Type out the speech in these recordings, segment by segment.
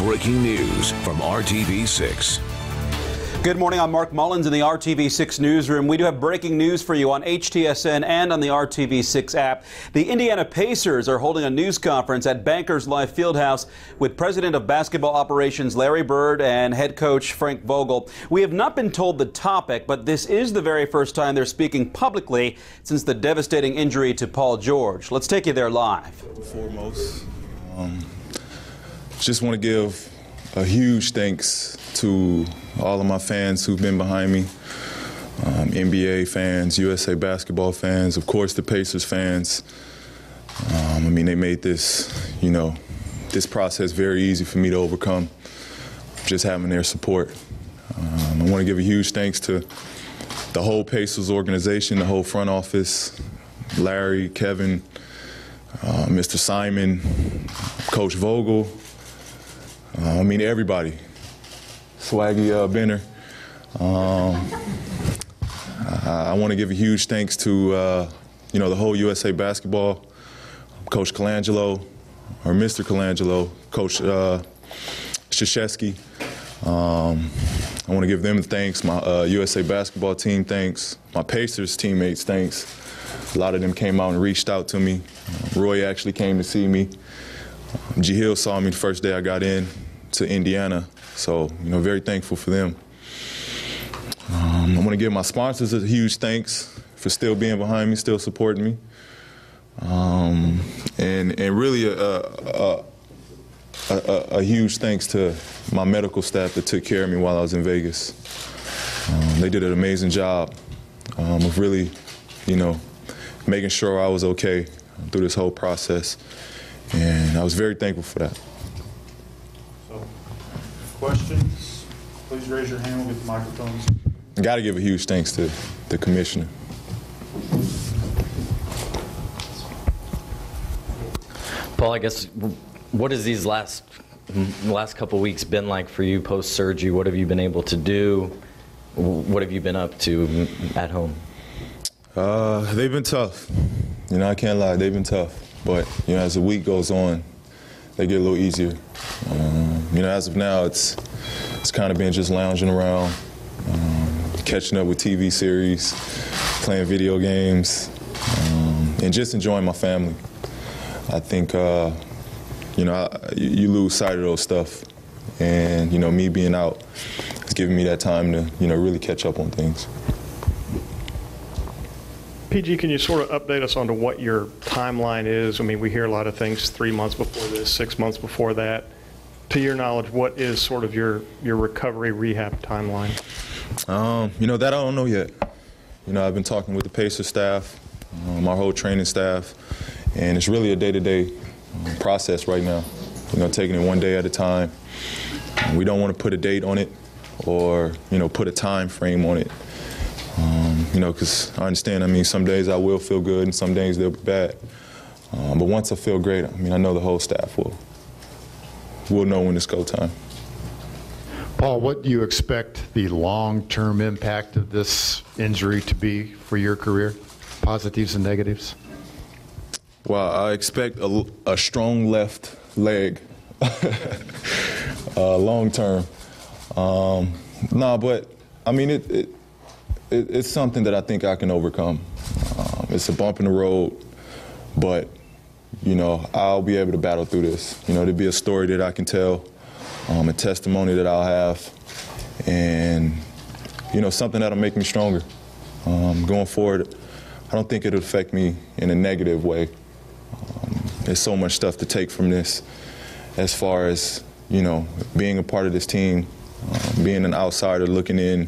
breaking news from RTV6. Good morning, I'm Mark Mullins in the RTV6 newsroom. We do have breaking news for you on HTSN and on the RTV6 app. The Indiana Pacers are holding a news conference at Bankers Life Fieldhouse with President of Basketball Operations Larry Bird and head coach Frank Vogel. We have not been told the topic, but this is the very first time they're speaking publicly since the devastating injury to Paul George. Let's take you there live. Foremost, just want to give a huge thanks to all of my fans who've been behind me, NBA fans, USA basketball fans, of course the Pacers fans. I mean, they made this, this process very easy for me to overcome, just having their support. I want to give a huge thanks to the whole Pacers organization, the whole front office, Larry, Kevin, Mr. Simon, Coach Vogel, I mean everybody. Swaggy Benner. I want to give a huge thanks to the whole USA basketball, Coach Colangelo, or Mr. Colangelo, Coach Krzyzewski. I want to give them thanks. My USA basketball team thanks. My Pacers teammates thanks. A lot of them came out and reached out to me. Roy actually came to see me. G. Hill saw me the first day I got in to Indiana. So, very thankful for them. I want to give my sponsors a huge thanks for still being behind me, still supporting me. And really a huge thanks to my medical staff that took care of me while I was in Vegas. They did an amazing job of really, making sure I was okay through this whole process. And I was very thankful for that. Questions? Please raise your hand. We'll get the microphones. I got to give a huge thanks to the commissioner. Paul, I guess, what has these last couple weeks been like for you post-surgery? What have you been able to do? What have you been up to at home? They've been tough. I can't lie, they've been tough. But, as the week goes on, they get a little easier. As of now, it's kind of been just lounging around, catching up with TV series, playing video games, and just enjoying my family. I think, you lose sight of those stuff. And, me being out is giving me that time to, really catch up on things. PG, can you sort of update us on to what your timeline is? I mean, we hear a lot of things 3 months before this, 6 months before that. To your knowledge, what is sort of your recovery rehab timeline? That I don't know yet. I've been talking with the Pacer staff, my whole training staff, and it's really a day-to-day process right now. Taking it one day at a time. We don't want to put a date on it or, put a time frame on it. Because I understand, some days I will feel good and some days they'll be bad. But once I feel great, I know the whole staff will know when it's go time. Paul, what do you expect the long-term impact of this injury to be for your career? Positives and negatives? Well, I expect a strong left leg long term. But it's something that I think I can overcome. It's a bump in the road, but I'll be able to battle through this. There'll be a story that I can tell, a testimony that I'll have, and something that'll make me stronger. Going forward, I don't think it'll affect me in a negative way. There's so much stuff to take from this, as far as being a part of this team, being an outsider looking in.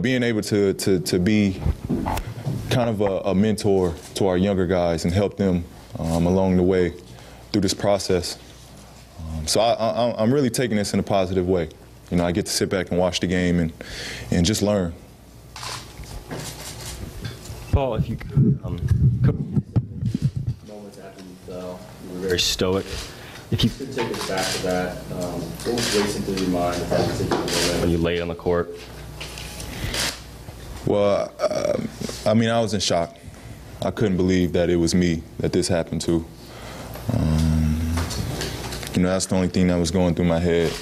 Being able to be kind of a mentor to our younger guys and help them along the way through this process. So I'm really taking this in a positive way. I get to sit back and watch the game and just learn. Paul, if you could, moments after you fell, you were very stoic. If you could take us back to that, what was racing through your mind at that particular moment when you laid on the court? Well, I was in shock. I couldn't believe that it was me that this happened to. that's the only thing that was going through my head.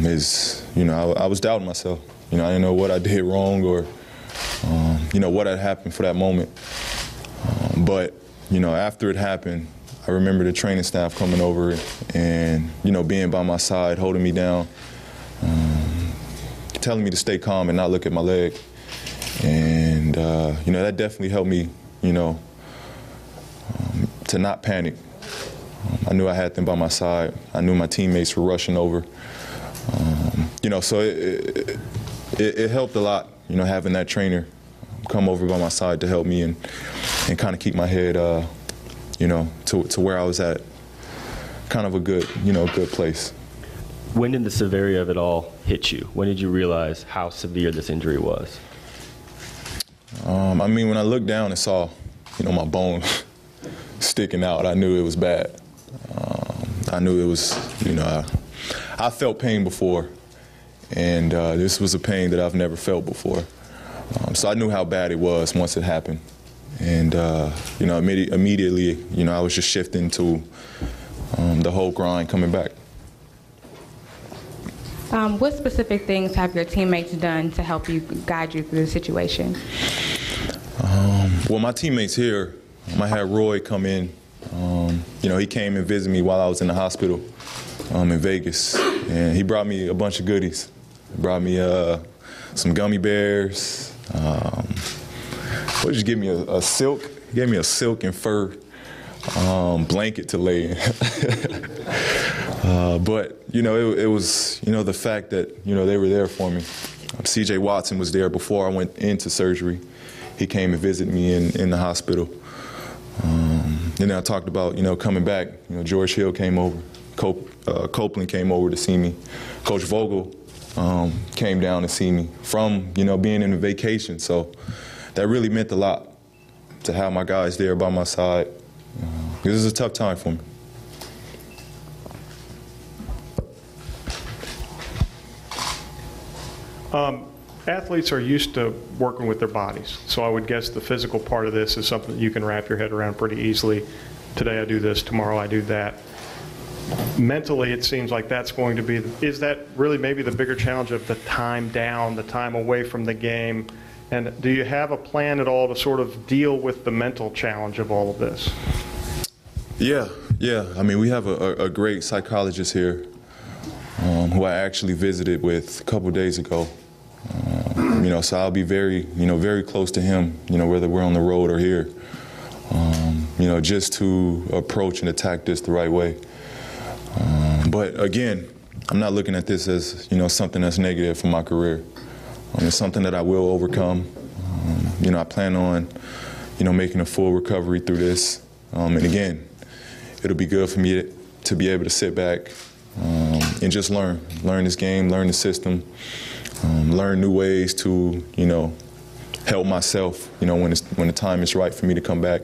I was doubting myself. I didn't know what I did wrong or, what had happened for that moment. But after it happened, I remember the training staff coming over and, being by my side, holding me down, telling me to stay calm and not look at my leg. And, that definitely helped me, to not panic. I knew I had them by my side. I knew my teammates were rushing over. So it helped a lot, having that trainer come over by my side to help me and kind of keep my head, to where I was at, kind of a good, good place. When did the severity of it all hit you? When did you realize how severe this injury was? When I looked down and saw, my bone sticking out, I knew it was bad. I knew it was, I felt pain before, and this was a pain that I've never felt before. So I knew how bad it was once it happened. And, immediately, I was just shifting to the whole grind coming back. What specific things have your teammates done to help you, guide you through the situation? Well, my teammates here, I had Roy come in. He came and visited me while I was in the hospital in Vegas, and he brought me a bunch of goodies. He brought me some gummy bears. What did you give me? A silk? He gave me a silk and fur blanket to lay in. But it was the fact that they were there for me. C.J. Watson was there before I went into surgery. He came and visited me in the hospital. Then I talked about coming back. George Hill came over. Copeland came over to see me. Coach Vogel came down to see me from being in a vacation. So that really meant a lot to have my guys there by my side. This is a tough time for me. Athletes are used to working with their bodies, so I would guess the physical part of this is something that you can wrap your head around pretty easily. Today I do this, tomorrow I do that. Mentally, it seems like that's going to be, is that really maybe the bigger challenge of the time down, the time away from the game? And do you have a plan at all to sort of deal with the mental challenge of all of this? Yeah. We have a great psychologist here who I actually visited with a couple days ago. So I'll be very, very close to him, whether we're on the road or here, just to approach and attack this the right way. But again, I'm not looking at this as, something that's negative for my career. It's something that I will overcome. I plan on, making a full recovery through this. And again, it'll be good for me to be able to sit back and just learn this game, learn the system, learn new ways to, help myself, when the time is right for me to come back.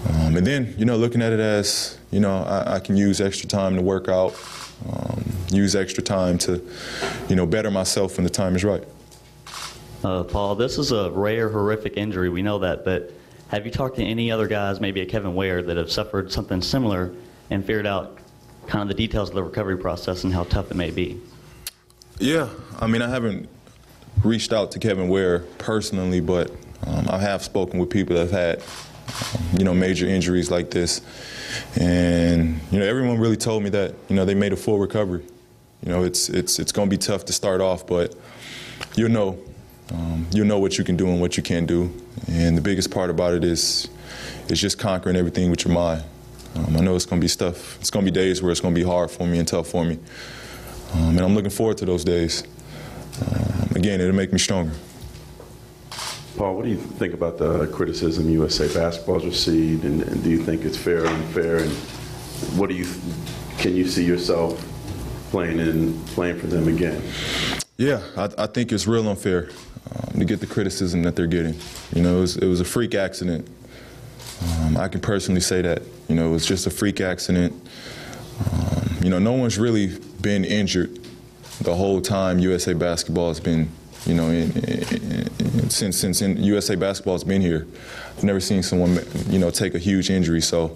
And then, looking at it as, I can use extra time to work out, use extra time to, better myself when the time is right. Paul, this is a rare, horrific injury. We know that, but have you talked to any other guys, maybe a Kevin Ware, that have suffered something similar and figured out kind of the details of the recovery process and how tough it may be? Yeah, I haven't reached out to Kevin Ware personally, but I have spoken with people that have had, major injuries like this. And, everyone really told me that, they made a full recovery. It's going to be tough to start off, but you'll know what you can do and what you can't do. And the biggest part about it is just conquering everything with your mind. I know it's going to be stuff. It's going to be days where it's going to be hard for me and tough for me. And I'm looking forward to those days. Again, it'll make me stronger. Paul, what do you think about the criticism USA Basketball's received, and do you think it's fair or unfair? And can you see yourself playing for them again? Yeah, I think it's real unfair to get the criticism that they're getting. It was a freak accident. I can personally say that. It was just a freak accident. No one's really been injured the whole time USA Basketball has been, since USA Basketball has been here. I've never seen someone, take a huge injury. So,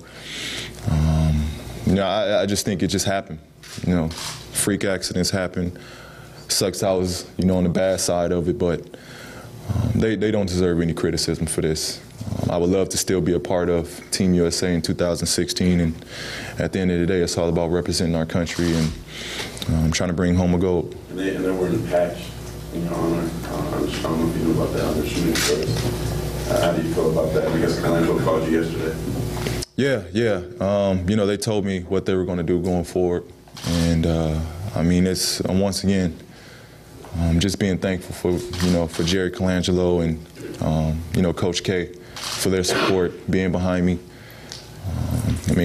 I just think it just happened. Freak accidents happen. Sucks I was, on the bad side of it, but they don't deserve any criticism for this. I would love to still be a part of Team USA in 2016, and at the end of the day, it's all about representing our country and trying to bring home a gold. And they're wearing a patch in your honor. I don't know if you know about that on the shooting first. How do you feel about that? Because Colangelo called you yesterday. Yeah. They told me what they were going to do going forward, and it's once again just being thankful for Jerry Colangelo and Coach K for their support, being behind me.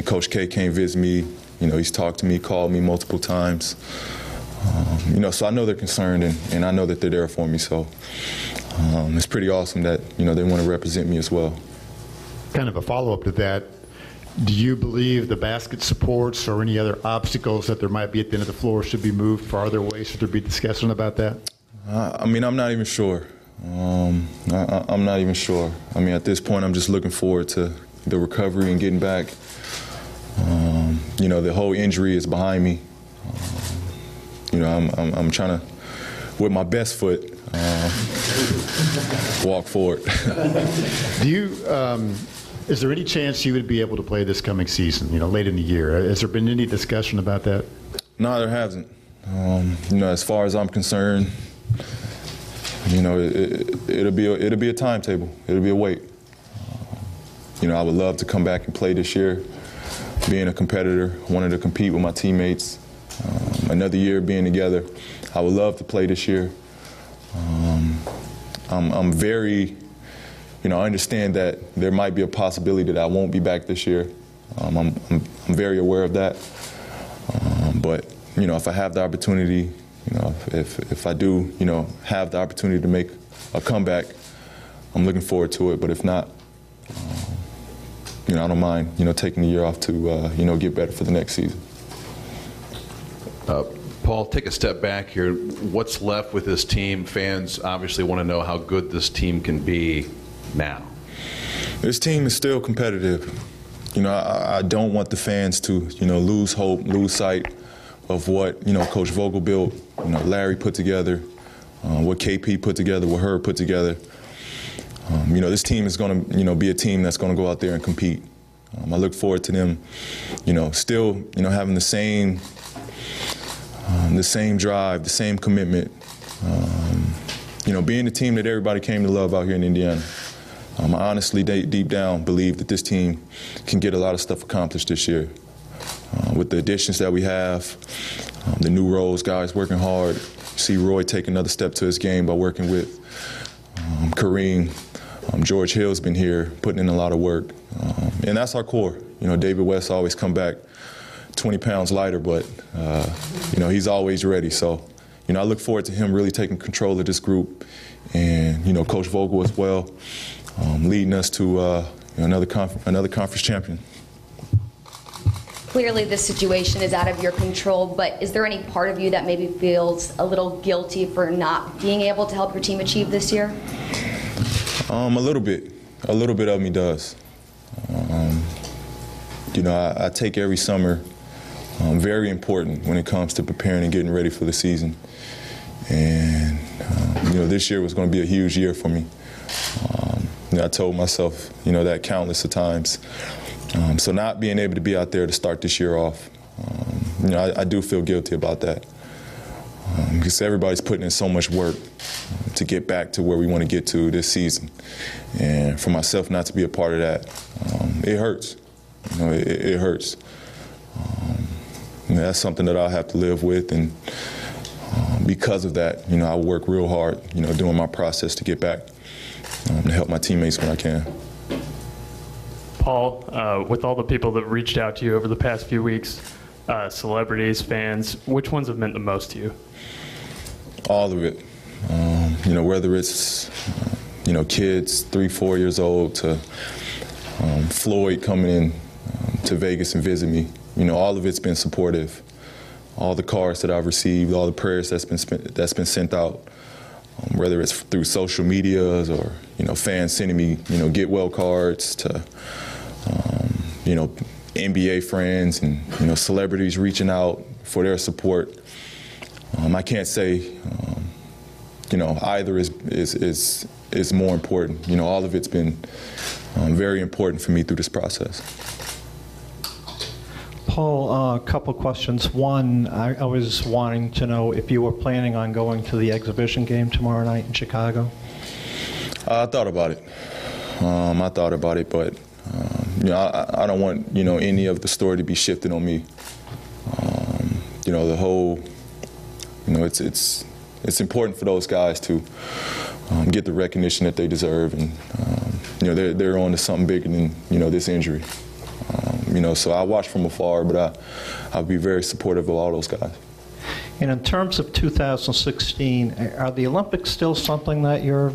Coach K came visit me. He's talked to me, called me multiple times. So I know they're concerned, and I know that they're there for me. So it's pretty awesome that they want to represent me as well. Kind of a follow-up to that. Do you believe the basket supports or any other obstacles that there might be at the end of the floor should be moved farther away? Should there be discussion about that? I'm not even sure. I'm not even sure. At this point, I'm just looking forward to the recovery and getting back. The whole injury is behind me. I'm trying to, with my best foot, walk forward. Is there any chance you would be able to play this coming season, late in the year? Has there been any discussion about that? No, there hasn't. As far as I'm concerned, it'll be a timetable. It'll be a wait. I would love to come back and play this year. Being a competitor, wanted to compete with my teammates. Another year being together. I would love to play this year. I'm very, I understand that there might be a possibility that I won't be back this year. I'm very aware of that. But if I have the opportunity, if I do, have the opportunity to make a comeback, I'm looking forward to it. But if not, I don't mind, taking the year off to, get better for the next season. Paul, take a step back here. What's left with this team? Fans obviously want to know how good this team can be now. This team is still competitive. I don't want the fans to, lose hope, lose sight of what, Coach Vogel built, Larry put together, what KP put together, what Herb put together. This team is going to, be a team that's going to go out there and compete. I look forward to them, still, having the same drive, the same commitment. Being the team that everybody came to love out here in Indiana. I honestly, deep down, believe that this team can get a lot of stuff accomplished this year. With the additions that we have, the new roles, guys working hard. See Roy take another step to his game by working with Kareem. George Hill's been here, putting in a lot of work. And that's our core. David West always come back 20 pounds lighter, but, he's always ready. So, I look forward to him really taking control of this group and, Coach Vogel as well, leading us to another conference champion. Clearly this situation is out of your control, but is there any part of you that maybe feels a little guilty for not being able to help your team achieve this year? A little bit of me does. I take every summer very important when it comes to preparing and getting ready for the season. And, this year was going to be a huge year for me. I told myself, that countless of times. So not being able to be out there to start this year off, I do feel guilty about that. Because everybody's putting in so much work to get back to where we want to get to this season. And for myself not to be a part of that, it hurts. It hurts. That's something that I'll have to live with. And because of that, I work real hard, doing my process to get back to help my teammates when I can. Paul, with all the people that reached out to you over the past few weeks, celebrities, fans, which ones have meant the most to you? All of it. Whether it's, kids 3-4 years old to Floyd coming in to Vegas and visit me. All of it's been supportive. All the cards that I've received, all the prayers that's been sent out, whether it's through social medias or, fans sending me, get well cards to, NBA friends and celebrities reaching out for their support. I can't say either is more important. All of it's been very important for me through this process. Paul, a couple questions. One, I was wanting to know if you were planning on going to the exhibition game tomorrow night in Chicago. I thought about it. But I don't want any of the story to be shifted on me. The whole, it's important for those guys to get the recognition that they deserve, and they're on to something bigger than this injury. So I watch from afar, but I'll be very supportive of all those guys. And in terms of 2016, are the Olympics still something that you're,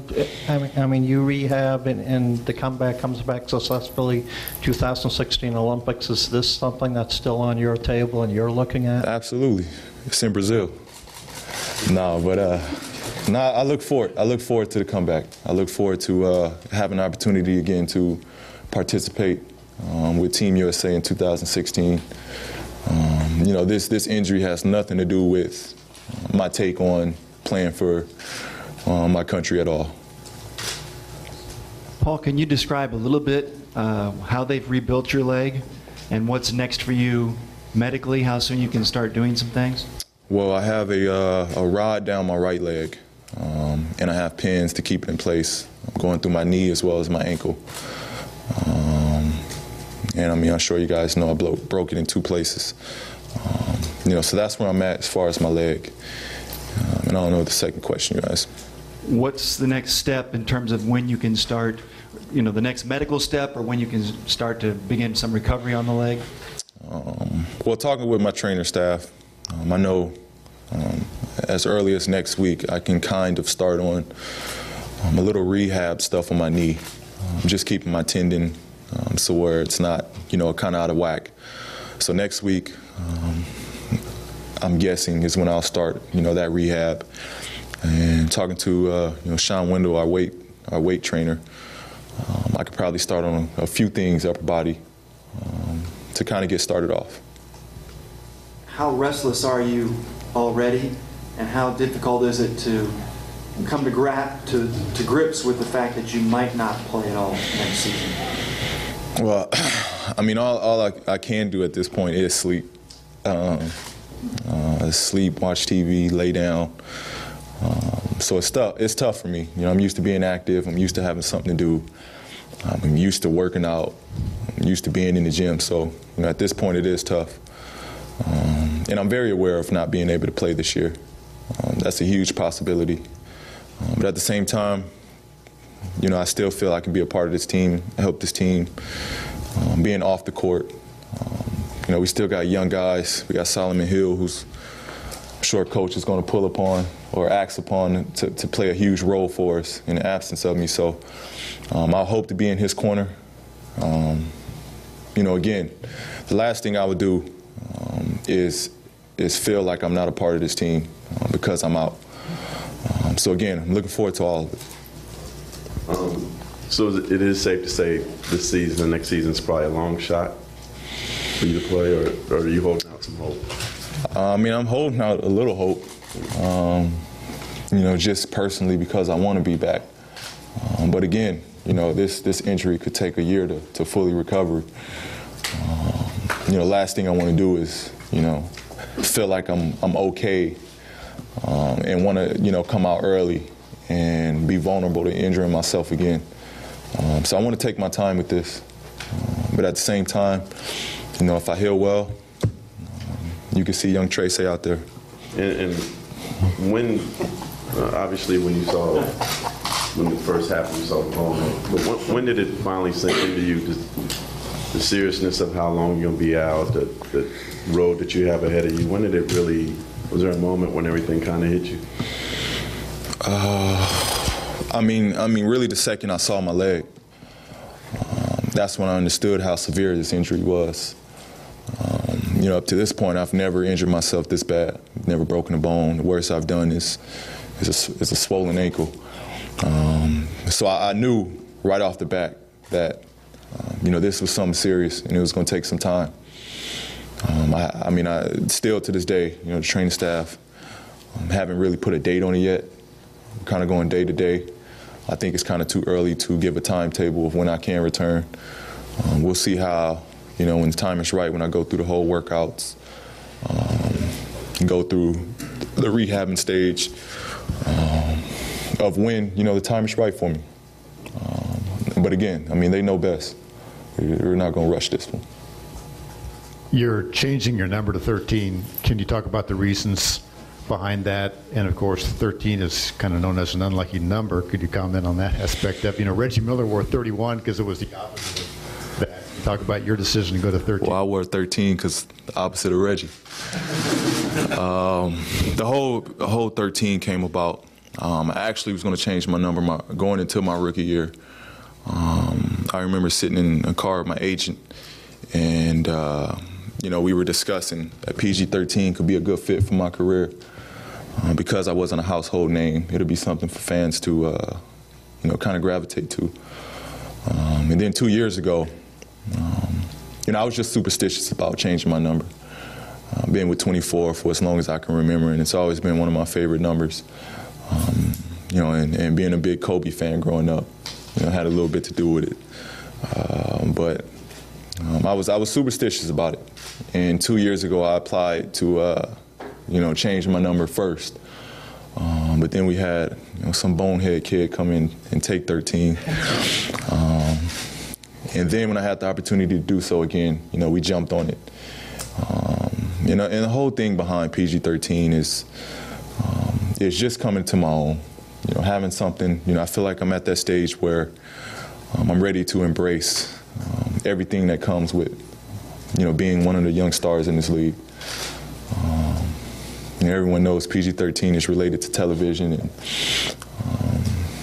you rehab and the comeback comes back successfully, 2016 Olympics, is this something that's still on your table and you're looking at? Absolutely. It's in Brazil. I look forward. I look forward to the comeback. I look forward to having an opportunity again to participate with Team USA in 2016. This injury has nothing to do with my take on playing for my country at all. Paul, can you describe a little bit how they've rebuilt your leg and what's next for you medically, how soon you can start doing some things? Well, I have a rod down my right leg, and I have pins to keep it in place. I'm going through my knee as well as my ankle. And I'm sure you guys know I broke it in 2 places. So that's where I'm at as far as my leg. And I don't know the second question you asked. What's the next step in terms of when you can start, the next medical step, or when you can start to begin some recovery on the leg? Well, talking with my trainer staff, I know as early as next week I can kind of start on a little rehab stuff on my knee, just keeping my tendon so where it's not, kind of out of whack. So next week, I'm guessing is when I'll start, that rehab. And talking to, Sean Wendell, our weight trainer, I could probably start on a few things, upper body, to kind of get started off. How restless are you already, and how difficult is it to come to grips with the fact that you might not play at all next season? Well, all I can do at this point is sleep. Sleep, watch TV, lay down. So it's tough for me. I'm used to being active. I'm used to having something to do. I'm used to working out. I'm used to being in the gym. So at this point, it is tough. And I'm very aware of not being able to play this year. That's a huge possibility. But at the same time, I still feel I can be a part of this team, help this team, being off the court. We still got young guys. We got Solomon Hill, who's I'm sure coach is going to pull upon or ask upon to play a huge role for us in the absence of me. So I hope to be in his corner. Again, the last thing I would do is feel like I'm not a part of this team because I'm out. So again, I'm looking forward to all of it. So it is safe to say this season, next season is probably a long shot for you to play, or are you holding out some hope? I'm holding out a little hope, just personally because I want to be back. But again, this injury could take a year to fully recover. Last thing I want to do is, feel like I'm okay and want to, come out early and be vulnerable to injuring myself again. So I want to take my time with this. But at the same time, if I heal well, you can see young Tracy out there. And when, obviously when it first happened, you saw the ball, but when did it finally sink into you, the seriousness of how long you're going to be out, the road that you have ahead of you? When did it really, was there a moment when everything kind of hit you? Really the second I saw my leg. That's when I understood how severe this injury was. Up to this point, I've never injured myself this bad. Never broken a bone. The worst I've done is a swollen ankle. So I knew right off the bat that This was something serious, and it was going to take some time. I still to this day, the training staff haven't really put a date on it yet. We're kind of going day to day. I think it's kind of too early to give a timetable of when I can return. We'll see how, when the time is right, when I go through the whole workouts, and go through the rehabbing stage of when, the time is right for me. But again, they know best. We're not going to rush this one. You're changing your number to 13. Can you talk about the reasons behind that? And of course, 13 is kind of known as an unlucky number. Could you comment on that aspect of, Reggie Miller wore 31 because it was the opposite of that. Talk about your decision to go to 13. Well, I wore 13 because the opposite of Reggie. The whole 13 came about. I actually was going to change my number going into my rookie year. I remember sitting in a car with my agent, and we were discussing that PG-13 could be a good fit for my career because I wasn't a household name. It'll be something for fans to, kind of gravitate to. And then 2 years ago, I was just superstitious about changing my number. Being with 24 for as long as I can remember, and it's always been one of my favorite numbers. And being a big Kobe fan growing up, had a little bit to do with it. But I was superstitious about it. And 2 years ago, I applied to, change my number first. But then we had some bonehead kid come in and take 13. And then when I had the opportunity to do so again, we jumped on it. And the whole thing behind PG-13 is just coming to my own. Having something, I feel like I'm at that stage where I'm ready to embrace everything that comes with, being one of the young stars in this league. Everyone knows PG-13 is related to television. And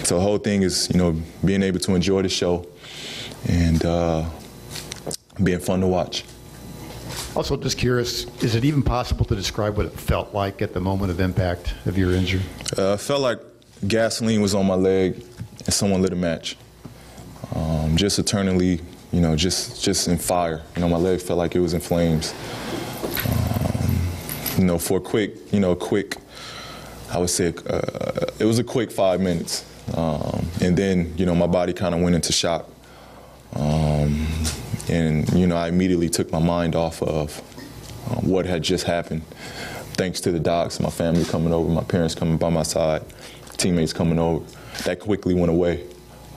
so the whole thing is, being able to enjoy the show and being fun to watch. Also, just curious, is it even possible to describe what it felt like at the moment of impact of your injury? It felt like gasoline was on my leg and someone lit a match. Just eternally, just in fire. My leg felt like it was in flames. For a quick, I would say it was a quick 5 minutes. And then, my body kind of went into shock. And, I immediately took my mind off of what had just happened. Thanks to the docs, my family coming over, my parents coming by my side, teammates coming over. That quickly went away.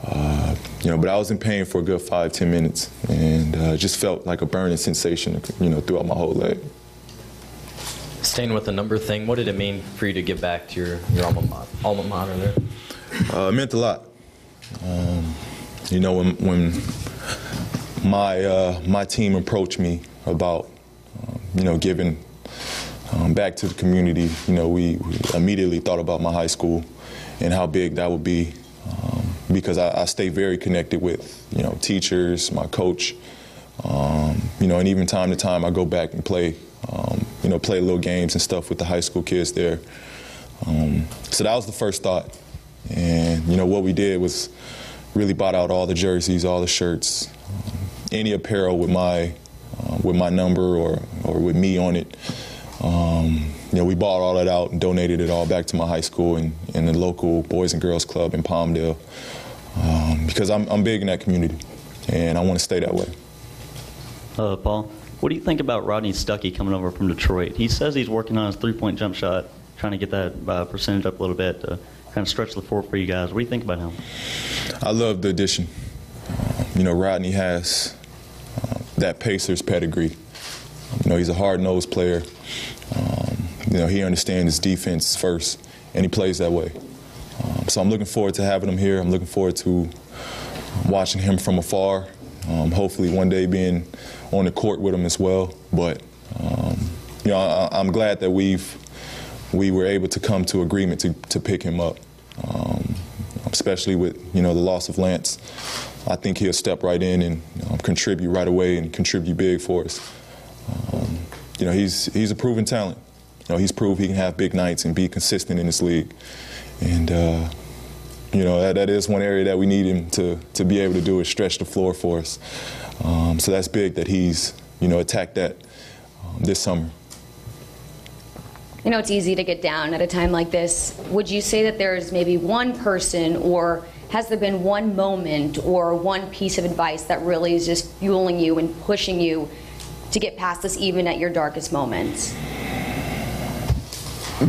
But I was in pain for a good 5-10 minutes, and just felt like a burning sensation, throughout my whole leg. Staying with the number thing, what did it mean for you to give back to your alma mater there? It meant a lot. When my team approached me about, giving back to the community, we immediately thought about my high school and how big that would be, because I stay very connected with, teachers, my coach, and even time to time I go back and play, play little games and stuff with the high school kids there. So that was the first thought. And, what we did was really bought out all the jerseys, all the shirts, any apparel with my number or with me on it. We bought all that out and donated it all back to my high school and the local Boys and Girls Club in Palmdale, because I'm big in that community, and I want to stay that way. Paul, what do you think about Rodney Stuckey coming over from Detroit? He says he's working on his three-point jump shot, trying to get that percentage up a little bit to kind of stretch the floor for you guys. What do you think about him? I love the addition. Rodney has that Pacers pedigree. He's a hard-nosed player. He understands defense first, and he plays that way. So I'm looking forward to having him here. I'm looking forward to watching him from afar. Hopefully one day being on the court with him as well. But I'm glad that we were able to come to agreement to pick him up, especially with the loss of Lance. I think he'll step right in and contribute right away and contribute big for us. He's a proven talent. He's proved he can have big nights and be consistent in this league. And you know, that is one area that we need him to be able to do is stretch the floor for us. So that's big that he's, you know, attacked that this summer. I know it's easy to get down at a time like this. Would you say that there's maybe one person, or has there been one moment or one piece of advice that really is just fueling you and pushing you to get past this even at your darkest moments?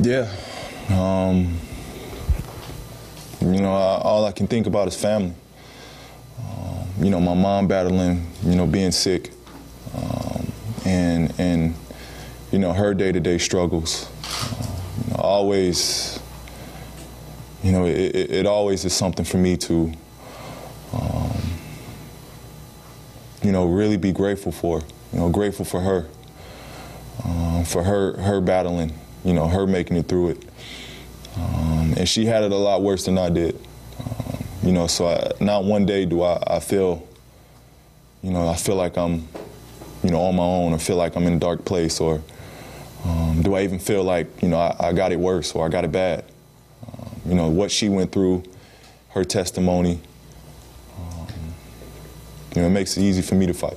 Yeah. You know, all I can think about is family. You know, my mom battling, you know, being sick, and you know, her day-to-day struggles. You know, always, you know, it always is something for me to, you know, really be grateful for. You know, grateful for her battling, you know, her making it through it. And she had it a lot worse than I did. You know, so not one day do I feel, you know, I feel like I'm, you know, on my own, or feel like I'm in a dark place, or do I even feel like, you know, I got it worse or I got it bad. You know, what she went through, her testimony, you know, it makes it easy for me to fight.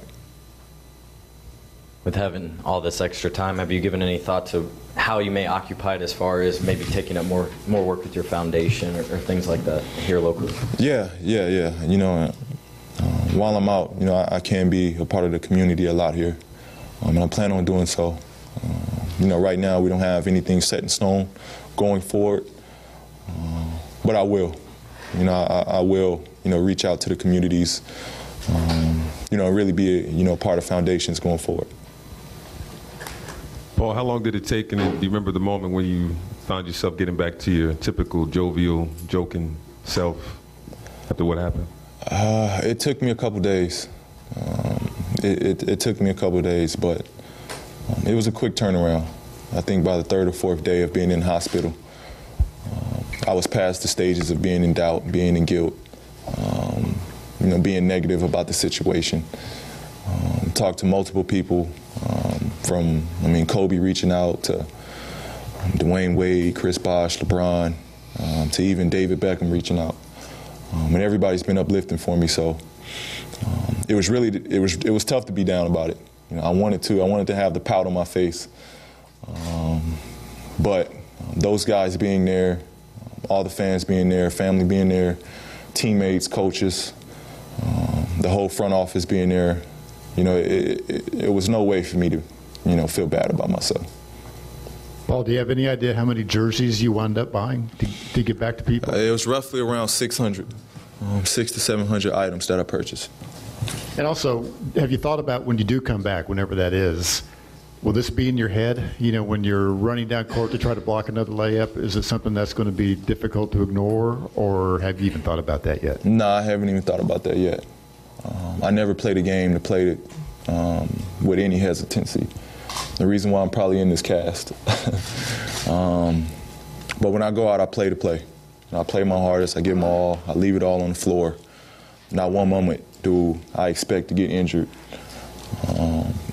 With having all this extra time, have you given any thought to how you may occupy it, as far as maybe taking up more work with your foundation or things like that here locally? Yeah. You know, while I'm out, you know, I can be a part of the community a lot here, and I plan on doing so. You know, right now we don't have anything set in stone going forward, but I will. You know, I will, you know, reach out to the communities, you know, really be a, you know, part of foundations going forward. Paul, how long did it take, and do you remember the moment when you found yourself getting back to your typical jovial, joking self after what happened? It took me a couple days. It took me a couple days, but it was a quick turnaround. I think by the third or fourth day of being in hospital, I was past the stages of being in doubt, being in guilt, you know, being negative about the situation. Talked to multiple people, from, I mean, Kobe reaching out to Dwayne Wade, Chris Bosh, LeBron, to even David Beckham reaching out. And everybody's been uplifting for me, so it was really, it was tough to be down about it. You know, I wanted to have the pout on my face. But those guys being there, all the fans being there, family being there, teammates, coaches, the whole front office being there, you know, it was no way for me to, you know, feel bad about myself. Paul, do you have any idea how many jerseys you wound up buying to get back to people? It was roughly around 600, 600 to 700 items that I purchased. And also, have you thought about when you do come back, whenever that is, will this be in your head? You know, when you're running down court to try to block another layup, is it something that's going to be difficult to ignore, or have you even thought about that yet? No, I haven't even thought about that yet. I never played a game to play it with any hesitancy. The reason why I'm probably in this cast. But when I go out, I play to play. I play my hardest, I give my all, I leave it all on the floor. Not one moment do I expect to get injured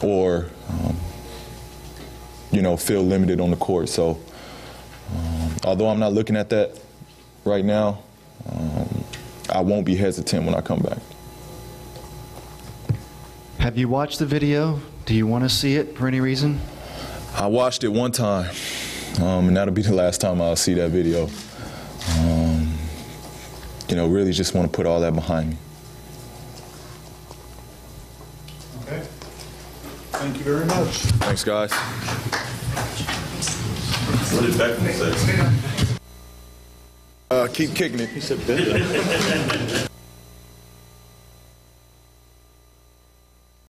or you know, feel limited on the court. So although I'm not looking at that right now, I won't be hesitant when I come back. Have you watched the video? Do you want to see it for any reason? I watched it one time, and that'll be the last time I'll see that video. You know, really just want to put all that behind me. Okay. Thank you very much. Thanks, guys. What did Beckham say? Keep kicking it. He said